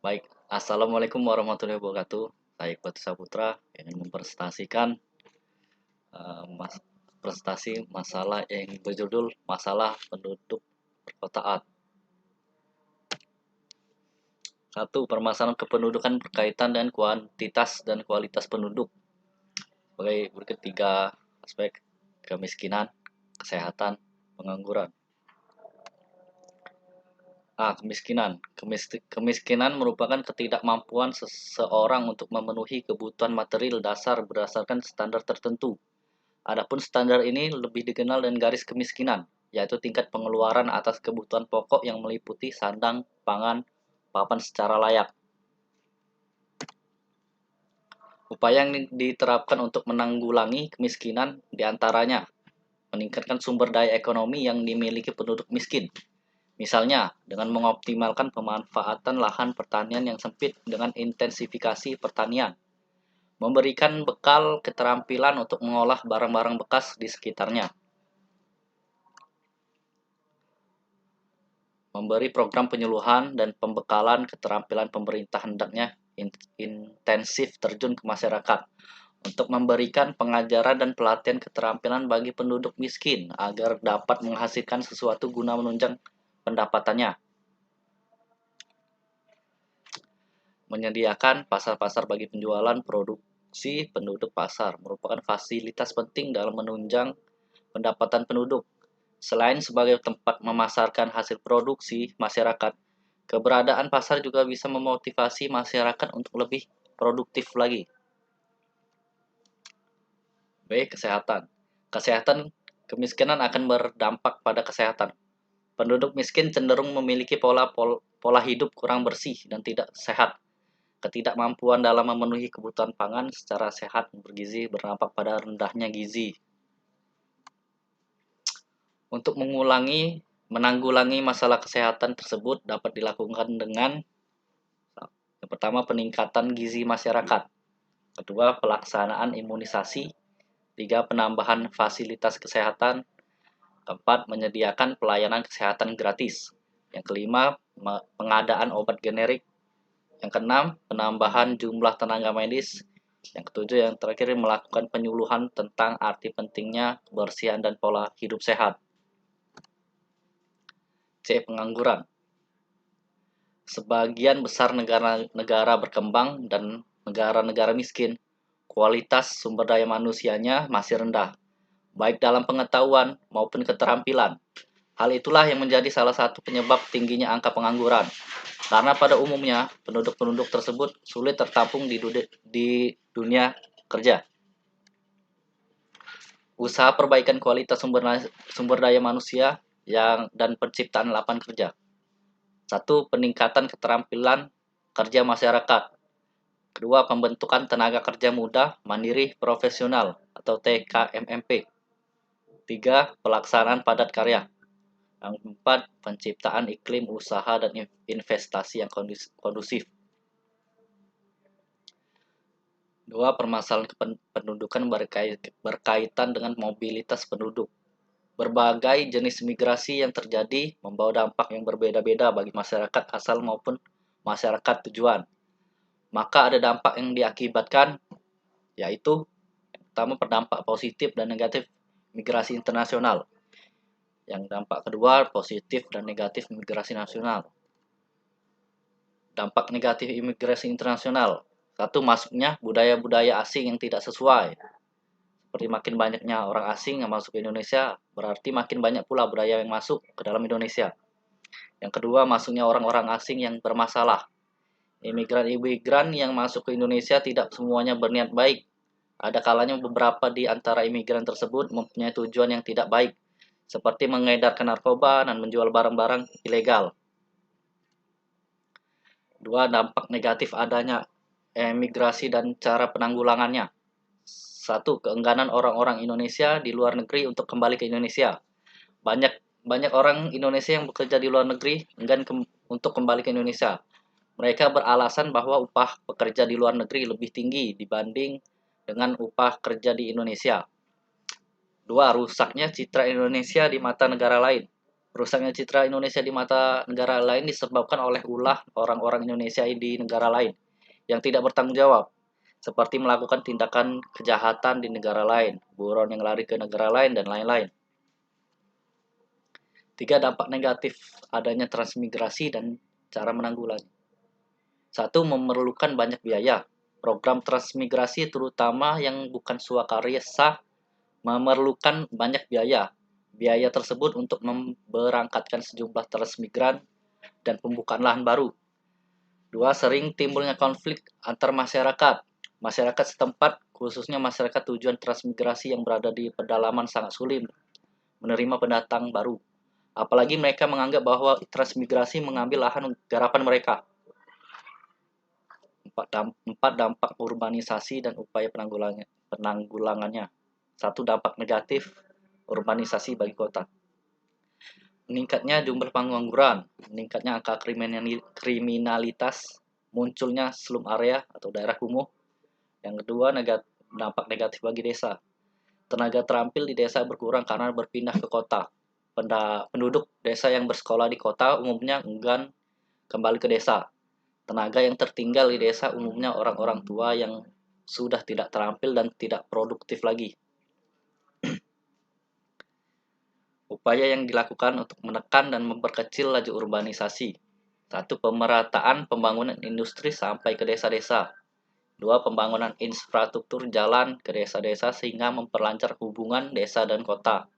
Baik, Assalamualaikum warahmatullahi wabarakatuh. Saya Iqbal Saputra ingin mempresentasikan presentasi masalah yang berjudul Masalah Penduduk Perkotaan. Satu, permasalahan kependudukan berkaitan dengan kuantitas dan kualitas penduduk. Sebagai berikut tiga aspek: kemiskinan, kesehatan, pengangguran. Kemiskinan merupakan ketidakmampuan seseorang untuk memenuhi kebutuhan material dasar berdasarkan standar tertentu. Adapun standar ini lebih dikenal dengan garis kemiskinan, yaitu tingkat pengeluaran atas kebutuhan pokok yang meliputi sandang, pangan, papan secara layak. Upaya yang diterapkan untuk menanggulangi kemiskinan diantaranya meningkatkan sumber daya ekonomi yang dimiliki penduduk miskin. Misalnya, dengan mengoptimalkan pemanfaatan lahan pertanian yang sempit dengan intensifikasi pertanian, memberikan bekal keterampilan untuk mengolah barang-barang bekas di sekitarnya, memberi program penyuluhan dan pembekalan keterampilan pemerintah hendaknya intensif terjun ke masyarakat untuk memberikan pengajaran dan pelatihan keterampilan bagi penduduk miskin agar dapat menghasilkan sesuatu guna menunjang pendapatannya. Menyediakan pasar-pasar bagi penjualan produksi penduduk. Pasar merupakan fasilitas penting dalam menunjang pendapatan penduduk. Selain sebagai tempat memasarkan hasil produksi masyarakat, keberadaan pasar juga bisa memotivasi masyarakat untuk lebih produktif lagi. B. Kesehatan. Kemiskinan akan berdampak pada kesehatan. Penduduk miskin cenderung memiliki pola hidup kurang bersih dan tidak sehat. Ketidakmampuan dalam memenuhi kebutuhan pangan secara sehat dan bergizi berdampak pada rendahnya gizi. Untuk menanggulangi masalah kesehatan tersebut dapat dilakukan dengan yang pertama, peningkatan gizi masyarakat. Kedua, pelaksanaan imunisasi. Tiga, penambahan fasilitas kesehatan. Keempat, menyediakan pelayanan kesehatan gratis. Yang kelima, pengadaan obat generik. Yang keenam, penambahan jumlah tenaga medis. Yang ketujuh, yang terakhir, melakukan penyuluhan tentang arti pentingnya kebersihan dan pola hidup sehat. C. Pengangguran. Sebagian besar negara berkembang dan negara-negara miskin, kualitas sumber daya manusianya masih rendah, baik dalam pengetahuan maupun keterampilan. Hal itulah yang menjadi salah satu penyebab tingginya angka pengangguran. Karena pada umumnya, penduduk-penduduk tersebut sulit tertampung di dunia kerja. Usaha perbaikan kualitas sumber daya manusia dan penciptaan lapangan kerja. Satu, peningkatan keterampilan kerja masyarakat. Kedua, pembentukan tenaga kerja muda, mandiri, profesional atau TKMMP. Tiga, pelaksanaan padat karya. Yang keempat, penciptaan iklim usaha dan investasi yang kondusif. Dua, permasalahan pendudukan berkaitan dengan mobilitas penduduk. Berbagai jenis migrasi yang terjadi membawa dampak yang berbeda-beda bagi masyarakat asal maupun masyarakat tujuan. Maka ada dampak yang diakibatkan, yaitu pertama, berdampak positif dan negatif migrasi internasional. Yang dampak kedua, positif dan negatif migrasi nasional. Dampak negatif imigrasi internasional. Satu, masuknya budaya-budaya asing yang tidak sesuai. Seperti makin banyaknya orang asing yang masuk ke Indonesia, berarti makin banyak pula budaya yang masuk ke dalam Indonesia. Yang kedua, masuknya orang-orang asing yang bermasalah. Imigran-imigran yang masuk ke Indonesia tidak semuanya berniat baik. Ada kalanya beberapa di antara imigran tersebut mempunyai tujuan yang tidak baik, seperti mengedarkan narkoba dan menjual barang-barang ilegal. Dua, dampak negatif adanya emigrasi dan cara penanggulangannya. Satu, keengganan orang-orang Indonesia di luar negeri untuk kembali ke Indonesia. Banyak orang Indonesia yang bekerja di luar negeri enggan untuk kembali ke Indonesia. Mereka beralasan bahwa upah pekerja di luar negeri lebih tinggi dibanding dengan upah kerja di Indonesia. Dua, rusaknya citra Indonesia di mata negara lain. Rusaknya citra Indonesia di mata negara lain disebabkan oleh ulah orang-orang Indonesia di negara lain yang tidak bertanggung jawab, seperti melakukan tindakan kejahatan di negara lain, buron yang lari ke negara lain, dan lain-lain. 3. Dampak negatif adanya transmigrasi dan cara menanggulangi. 1. Memerlukan banyak biaya. Program transmigrasi terutama yang bukan swakarya sah memerlukan banyak biaya. Biaya tersebut untuk memberangkatkan sejumlah transmigran dan pembukaan lahan baru. 2. Sering timbulnya konflik antar masyarakat. Masyarakat setempat, khususnya masyarakat tujuan transmigrasi yang berada di pedalaman sangat sulit menerima pendatang baru. Apalagi mereka menganggap bahwa transmigrasi mengambil lahan garapan mereka. 4. Dampak urbanisasi dan upaya penanggulangannya. 1. Dampak negatif urbanisasi bagi kota. Meningkatnya jumlah pengangguran, meningkatnya angka kriminalitas, munculnya slum area atau daerah kumuh. Yang kedua, dampak negatif bagi desa. Tenaga terampil di desa berkurang karena berpindah ke kota. Penduduk desa yang bersekolah di kota umumnya enggan kembali ke desa. Tenaga yang tertinggal di desa umumnya orang-orang tua yang sudah tidak terampil dan tidak produktif lagi. Upaya yang dilakukan untuk menekan dan memperkecil laju urbanisasi. 1. Pemerataan pembangunan industri sampai ke desa-desa. 2. Pembangunan infrastruktur jalan ke desa-desa sehingga memperlancar hubungan desa dan kota.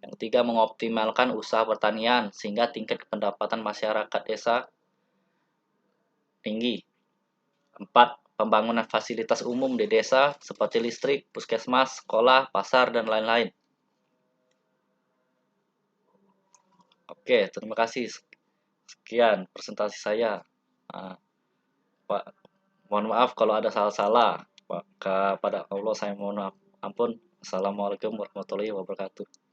Yang ketiga, mengoptimalkan usaha pertanian sehingga tingkat pendapatan masyarakat desa tinggi. 4. Pembangunan fasilitas umum di desa seperti listrik, puskesmas, sekolah, pasar, dan lain-lain. Oke, terima kasih. Sekian presentasi saya. Pak, mohon maaf kalau ada salah-salah. Kepada Allah saya mohon ampun. Assalamualaikum warahmatullahi wabarakatuh.